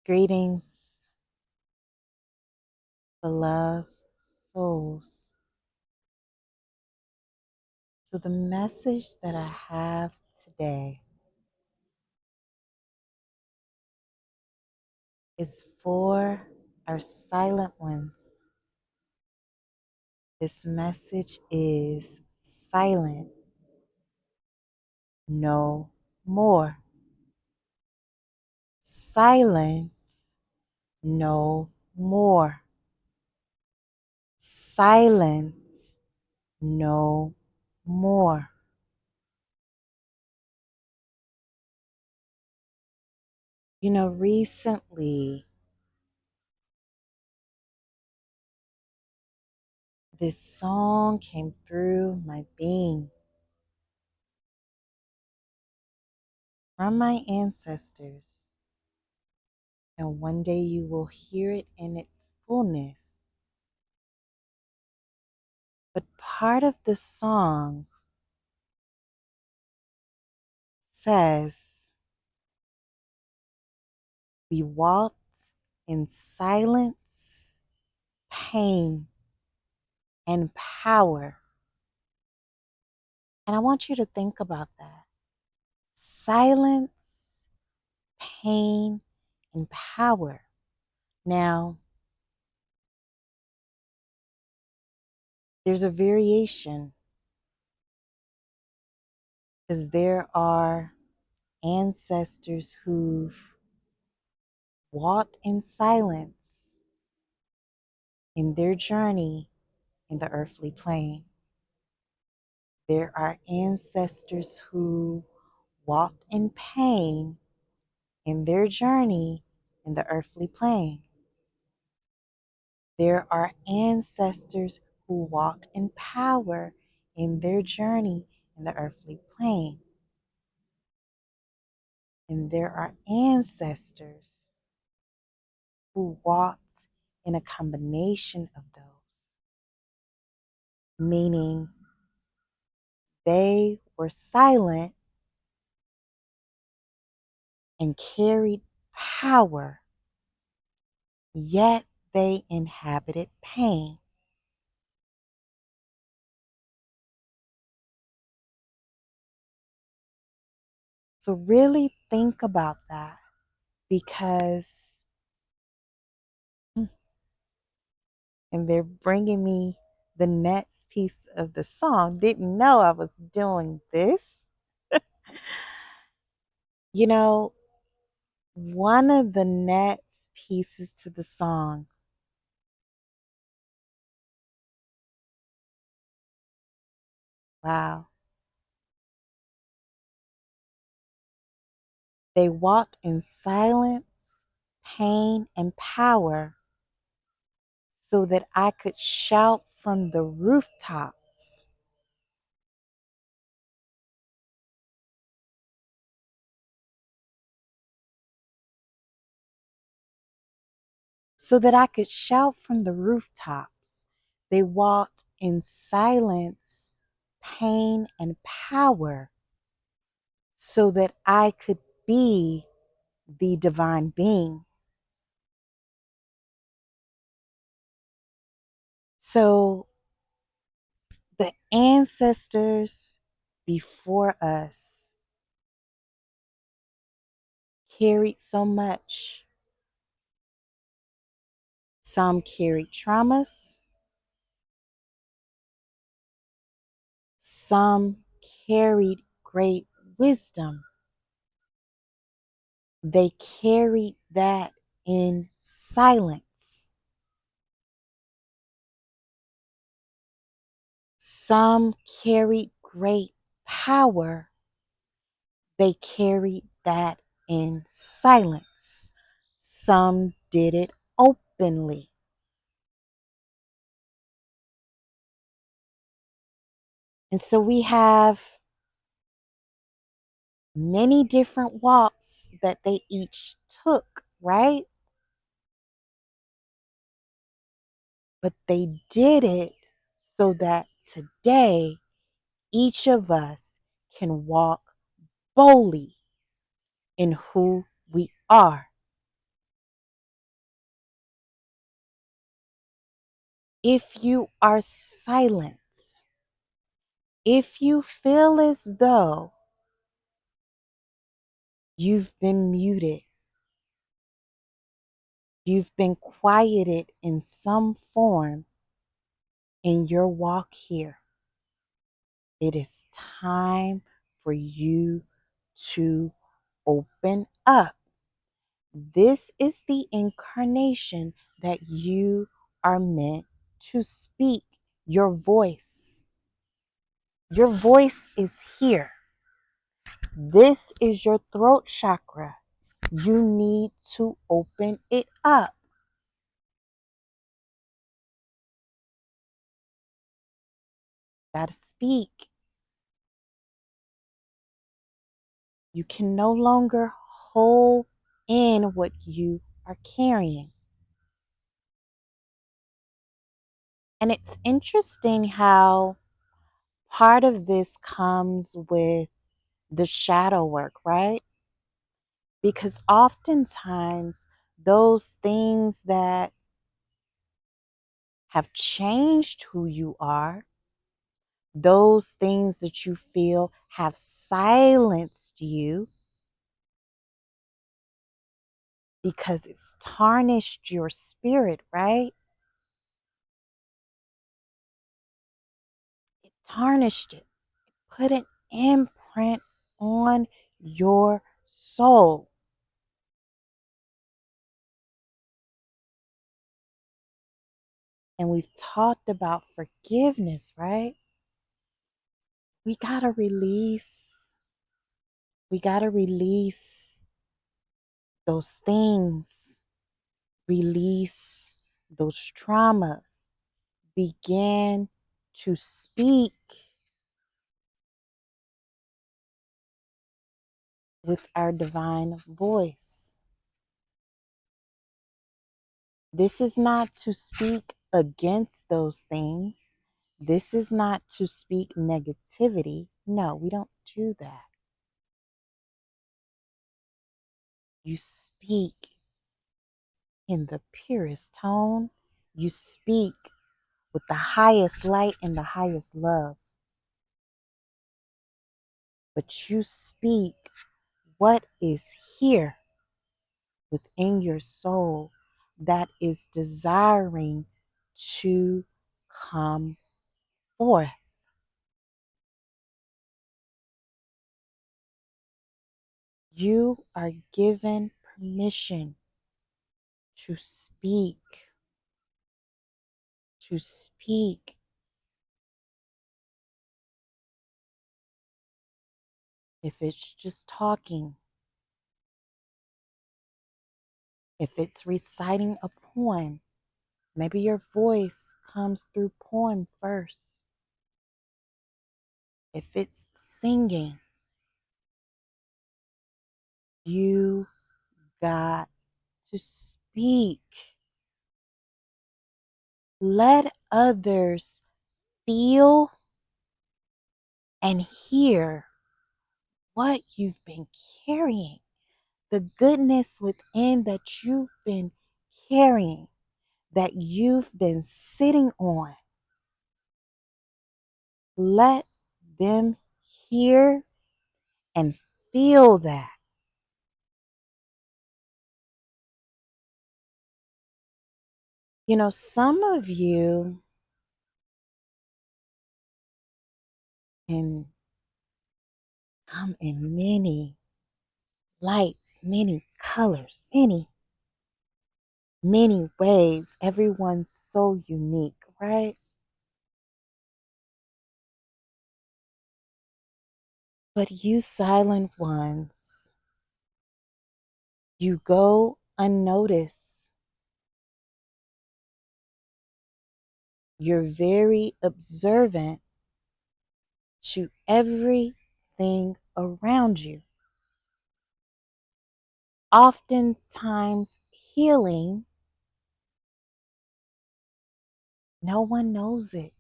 Greetings, beloved souls. So, the message that I have today is for our silent ones. This message is silent no more. Silence no more. Silence no more. Recently, this song came through my being from my ancestors, and one day you will hear it in its fullness. But part of the song says, "We walked in silence, pain, and power." And I want you to think about that. Silence, pain, and power. Now, there's a variation because there are ancestors who've walked in silence in their journey in the earthly plane. There are ancestors who walked in pain in their journey in the earthly plane. There are ancestors who walked in power in their journey in the earthly plane. And there are ancestors who walked in a combination of those, meaning they were silent and carried power, yet they inhabited pain. So, really think about that because, and they're bringing me the next piece of the song. Didn't know I was doing this. You know, one of the next pieces to the song, wow, they walked in silence, pain, and power so that I could shout from the rooftops. So that I could shout from the rooftops. They walked in silence, pain, and power so that I could be the divine being. So the ancestors before us carried so much. Some carried traumas, some carried great wisdom. They carried that in silence. Some carried great power. They carried that in silence. Some did it openly. And so we have many different walks that they each took, right? But they did it so that today each of us can walk boldly in who we are. If you are silent, if you feel as though you've been muted, you've been quieted in some form in your walk here, it is time for you to open up. This is the incarnation that you are meant to speak. Your voice. Your voice is here. This is your throat chakra. You need to open it up. Gotta speak. You can no longer hold in what you are carrying. And it's interesting how part of this comes with the shadow work, right? Because oftentimes those things that have changed who you are, those things that you feel have silenced you because it's tarnished your spirit, right? It tarnished it, put an imprint on your soul. And we've talked about forgiveness, right? We got to release. We got to release those things, release those traumas, begin to speak with our divine voice. This is not to speak against those things. This is not to speak negativity. No, we don't do that. You speak in the purest tone. You speak with the highest light and the highest love. But you speak what is here within your soul that is desiring to come forth. You are given permission to speak, to speak. If it's just talking, if it's reciting a poem, maybe your voice comes through poem first. If it's singing, you got to speak. Let others feel and hear what you've been carrying, the goodness within that you've been carrying, that you've been sitting on. Let them hear and feel that. You know, some of you can come in many lights, many colors, many ways. Everyone's so unique, right? But you silent ones, you go unnoticed. You're very observant to everything around you. Oftentimes, healing, no one knows it.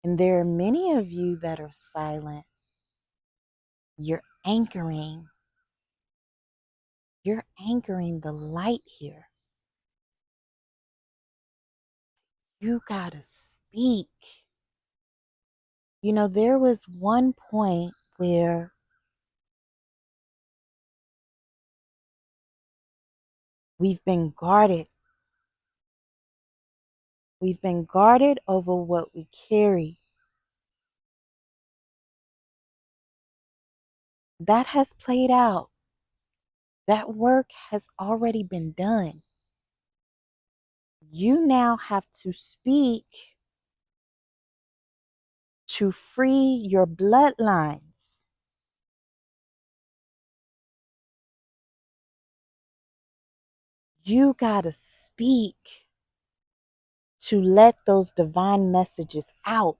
And there are many of you that are silent. You're anchoring. You're anchoring the light here. You gotta speak. There was one point where we've been guarded. We've been guarded over what we carry. That has played out. That work has already been done. You now have to speak to free your bloodlines. You gotta speak to let those divine messages out.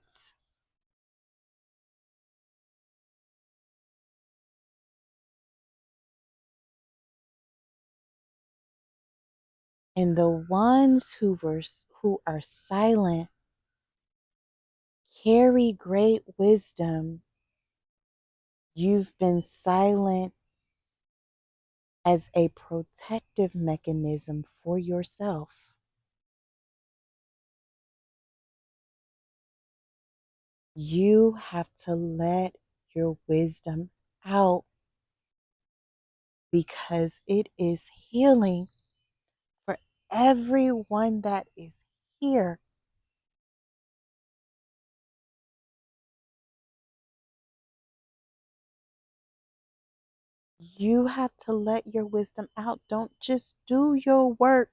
And the ones who are silent carry great wisdom. You've been silent as a protective mechanism for yourself. You have to let your wisdom out because it is healing for everyone that is here. You have to let your wisdom out. Don't just do your work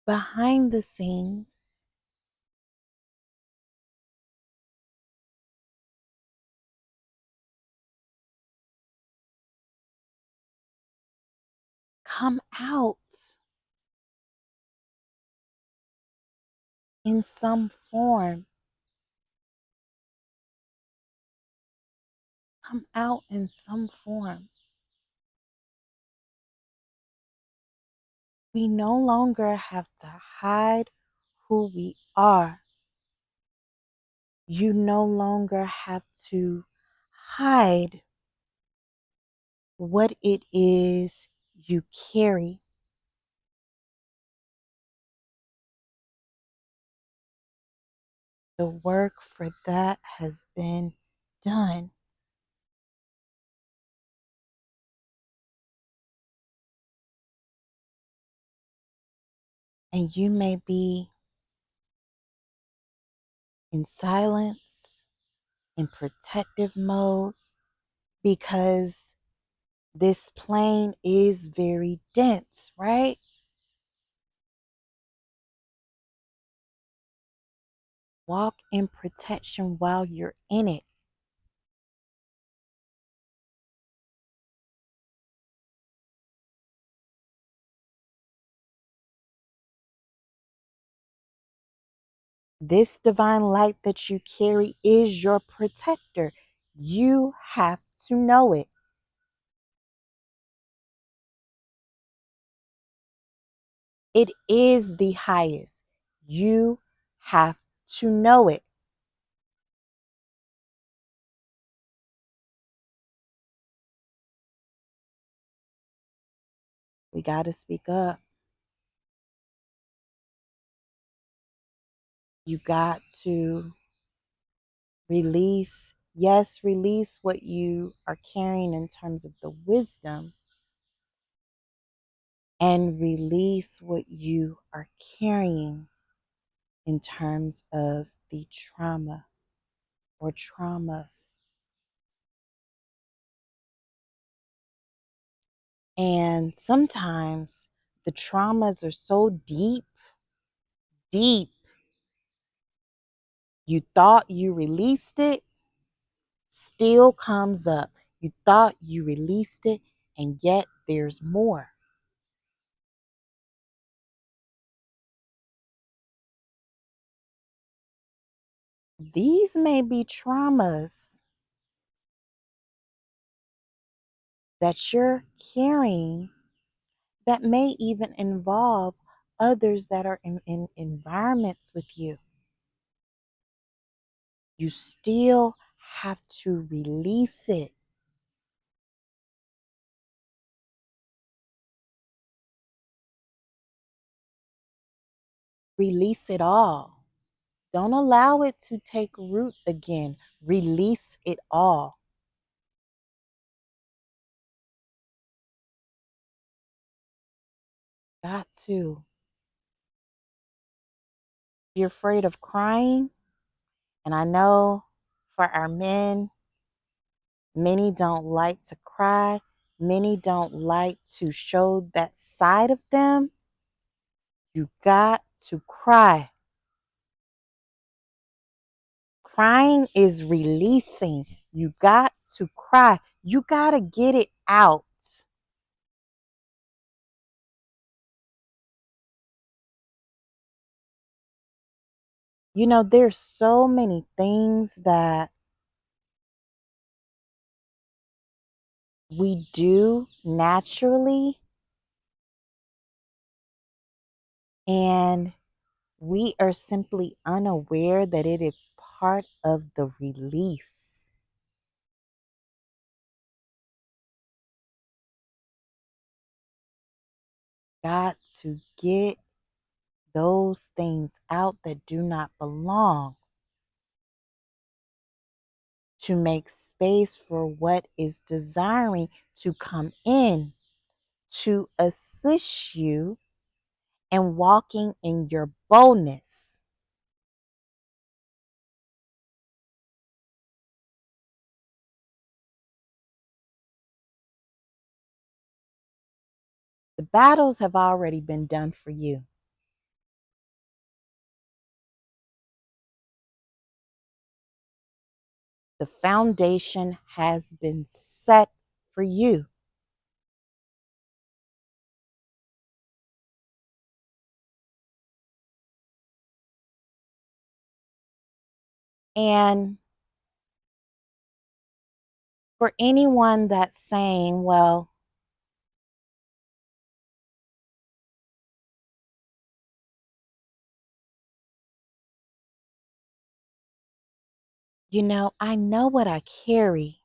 behind the scenes. Come out in some form. Come out in some form. We no longer have to hide who we are. You no longer have to hide what it is you carry. The work for that has been done. And you may be in silence, in protective mode, because this plane is very dense, right? Walk in protection while you're in it. This divine light that you carry is your protector. You have to know it. It is the highest. You have to know it. We got to speak up. You got to release, yes, release what you are carrying in terms of the wisdom, and release what you are carrying in terms of the trauma or traumas. And sometimes the traumas are so deep, deep. You thought you released it, still comes up. You thought you released it, and yet there's more. These may be traumas that you're carrying that may even involve others that are in environments with you. You still have to release it. Release it all. Don't allow it to take root again. Release it all. Got to. You're afraid of crying. And I know for our men, many don't like to cry. Many don't like to show that side of them. You got to cry. Crying is releasing. You got to cry. You got to get it out. You know, there's so many things that we do naturally, and we are simply unaware that it is part of the release. Got to get those things out that do not belong to make space for what is desiring to come in to assist you in walking in your boldness. The battles have already been done for you. The foundation has been set for you. And for anyone that's saying, well, you know, I know what I carry.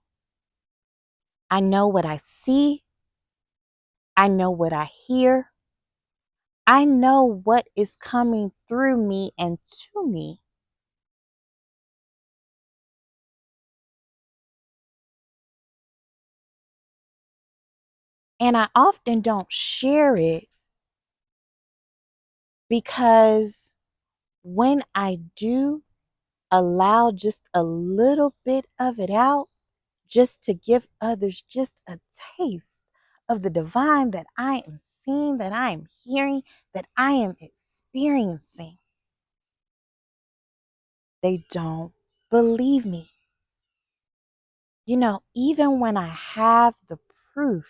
I know what I see. I know what I hear. I know what is coming through me and to me. And I often don't share it because when I do allow just a little bit of it out, just to give others just a taste of the divine that I am seeing, that I am hearing, that I am experiencing, they don't believe me. You know, even when I have the proof,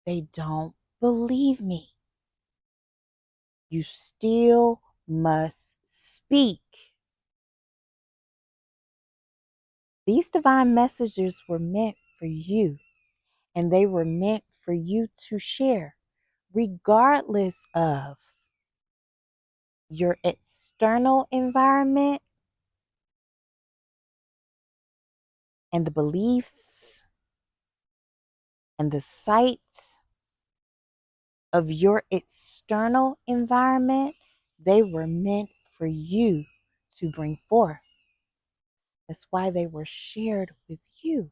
they don't believe me. You still must speak. These divine messages were meant for you, and they were meant for you to share, regardless of your external environment and the beliefs and the sight of your external environment. They were meant for you to bring forth. That's why they were shared with you.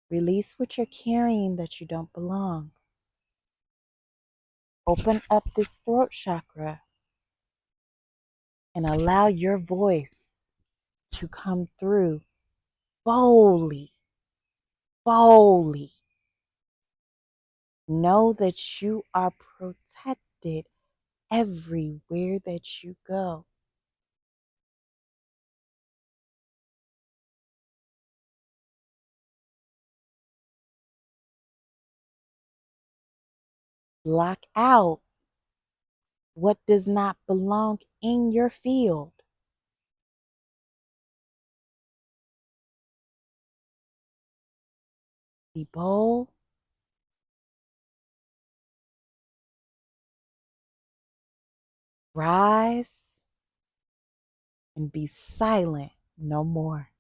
Release what you're carrying that you don't belong. Open up this throat chakra and allow your voice to come through boldly, boldly. Know that you are protected everywhere that you go. Block out what does not belong in your field. Be bold, rise, and be silent no more.